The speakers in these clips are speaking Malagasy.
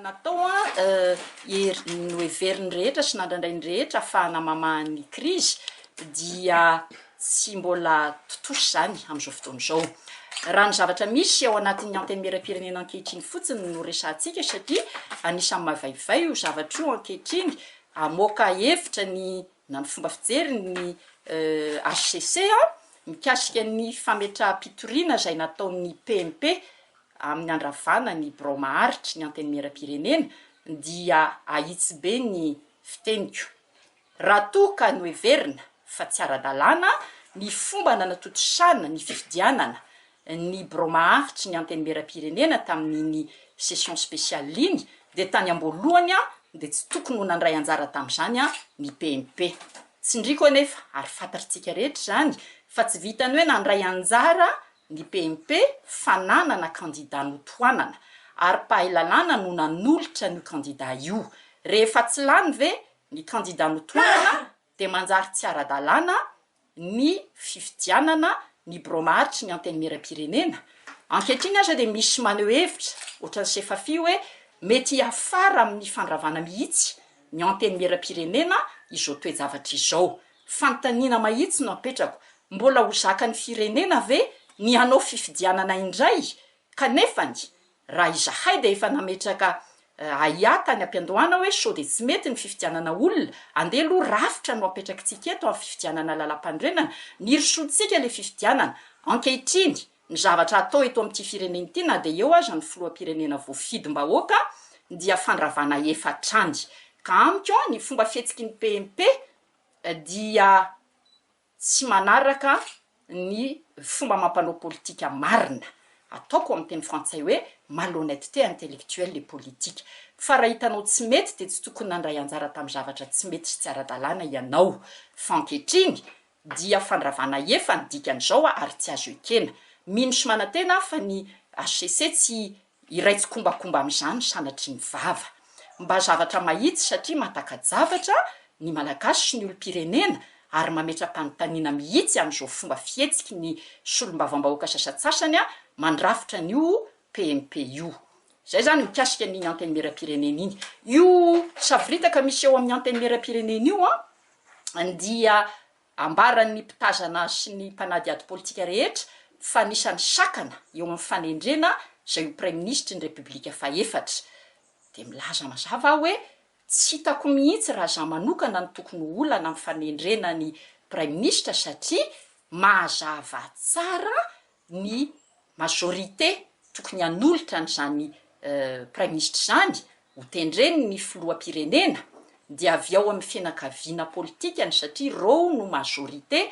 natao noeveriny rehetra sy nandraindrainy rehetra ahafahana mamahan'ny krizy dia tsy mbola totoso zany amin'izao fotoana izao. Raha ny zavatra misy ao anatin'ny anteny miram-pirenena ankehitriny fotsiny no resantsika satria anisan'ny mavaivay io zavatra io ankehitriny amoaka hevitra na ny fomba fijery ny HCC mikasika ny fametraha-pitoriana izay nataon'ny PMP amin'ny andravana ny Bromaharitry ny anteny miram-pirenena dia ahitsy be ny fiteniko. Raha toa ka noeverina fa tsy ara-dalàna ny fomba nanatotosana ny fifidianana ny Bromaharitry ny anteny miram-pirenena tamin'ny session spéciale iny dia tany am-boalohany dia tsy tokony ho nandray anjara tamin'izany ny PMP. Tsindriko anefa ary fantatritsika rehetra zany fa tsy vitany hoe nandray anjara ny PMP fananana candidat notoanana ary pahalalàna no nanolotra ny candidat io. Rehefa tsy lany ve ny candidat notoanana dia manjary tsy ara-dalàna ny fifidianana ny Bromaharitry ny anteny miram-pirenena. Ankehitriny aza dia misy maneho hevitra ohatran'ny Sefafi hoe mety afara amin'ny fandravana mihitsy ny anteny miram-pirenena izao toe-javatra izao. Fanontaniana mahitsy no apetrako, mbola ho zakan'ny firenena ve ny hanao fifidianana indray kanefany raha izahay dia efa nametraka ahiata ny ampiandohana hoe sao dia tsy mety ny fifidianana olona, andeha aloha rafitra no apetrakintsika eto amin'ny fifidianana lalam-pandrenana, ny risoditsika ilay fifidianana. Ankehitriny ny zavatra atao eto amin'ity firenena ity na dia eo aza ny filoham-pirenena voafidim-bahoaka dia fandravana efatrany. Ka amiko ny fomba fihetsiky ny PMP dia tsy manaraka ny fomba mampanao politika marina. Ataoko amin'ny teny frantsay hoe malhonnêteté intellectuelle et politique. Fa raha hitanao tsy mety dia tsy tokony nandray anjara tamin'ny zavatra tsy mety sy tsy ara-dalàna ianao. Fa ankehitriny dia fandravana efa ny dikan'izao ary tsy azo ekena. Mino sy manantena fa ny HCC tsy iraitsy kombakomba amin'izany sanatry ny vava. Mba zavatra mahitsy satria mahatakajavatra ny malagasy sy ny olom-pirenena ary mametra-panontaniana mihitsy amin'izao fomba fihetsiky ny solombavam-bahoaka sasatsasany mandrafitra n'io PMP io. Zay zany mikasika ny anteny miram-pirenena iny. Io savoritaka misy eo amin'ny anteny miram-pirenena io dia ambaran'ny mpitazana sy ny mpanady ady politika rehetra fa nisan'ny sakana eo amin'ny fanendrena izay ho Premier Ministre ny Repoblika fahefatra. Dia milaza mazava hoe tsy hitako mihitsy raha za manokana ny tokony olana amin'ny fanendrena ny Premier Ministre satria mazava tsara ny majorité tokony hanolotra n'izany Premier Ministre zany ho tendreny ny filoham-pirenena dia avy ao amin'ny fianakaviana politikany satria reo no majorité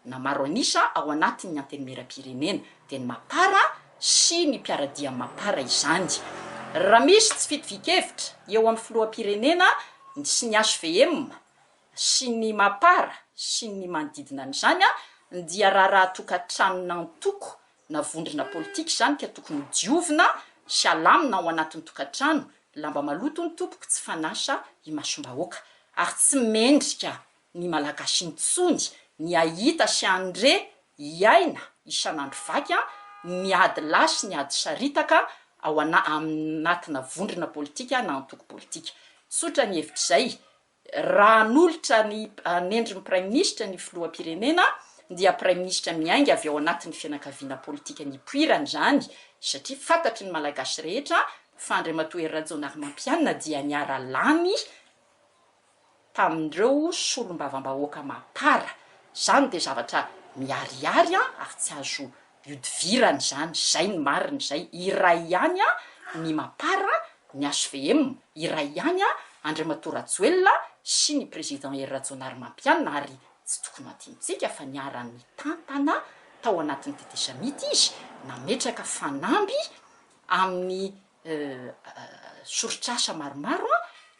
na maro anisa ao anatin'ny anteny miram-pirenena dia ny mapara sy ny mpiaradia mapara izany. Raha misy tsy fitovik-hevitra eo amin'ny filoham-pirenena sy ny HVM sy ny mapara sy ny manodidina an'izany dia raha tokantrano nantoko na vondrona politika zany ka tokony diovina sy alamina ao anatin'ny tokantrano, lamba maloto ny tompoko tsy fanasa imasombahoaka ary tsy mendrika ny malagasy intsony ny ahita sy andre iaina isan'andro vaky ny ady lasy ny ady saritaka ao anatina vondrona politika na antoko politika. Sotra ny hevitra izay, raha nolotra ny anendrin'ny Premier Ministre ny filoham-pirenena dia Premier Ministre miainga avy ao anatin'ny fianakaviana politika ny poirany zany satria fantatry ny malagasy rehetra fa Andriamatoa Hery Rajaonarimampianina dia niara-lany tamindreo solombavam-bahoaka mapara. Zany dia zavatra miharihary ary tsy azo iodivirana zany. Zay ny marina zay. Iray ihany ny mapara ny HVM, iray ihany Andriamatoa Rajoelina sy ny président Hery Rajaonarimampianina ary tsy tokony adinitsika fa niara-ny tantana tao anatin'ny TT Samity izy nametraka fanamby amin'ny soritrasa maromaro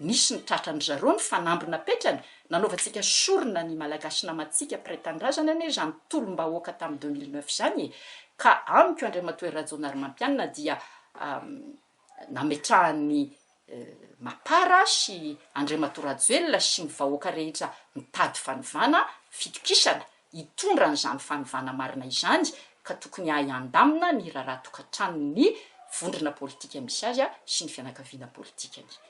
nisy ny tratran'ny zareo ny fanamby napetrany nanaovantsika sorona ny malagasy namatsika pretandrazana ane zany tolom-bahoaka tamin'ny 2009 zany ka amiko Andriamatoa Hery Rajaonarimampianina dia nametrahany mapara sy Andriamatoa Rajoelina sy ny vahoaka rehetra mitady fanovana fitokisana hitondra n'izany fanovana marina izany ka tokony ahy andamina ny raharaha tokantranony vondrona politika misy azy a sy ny fianakaviana politikany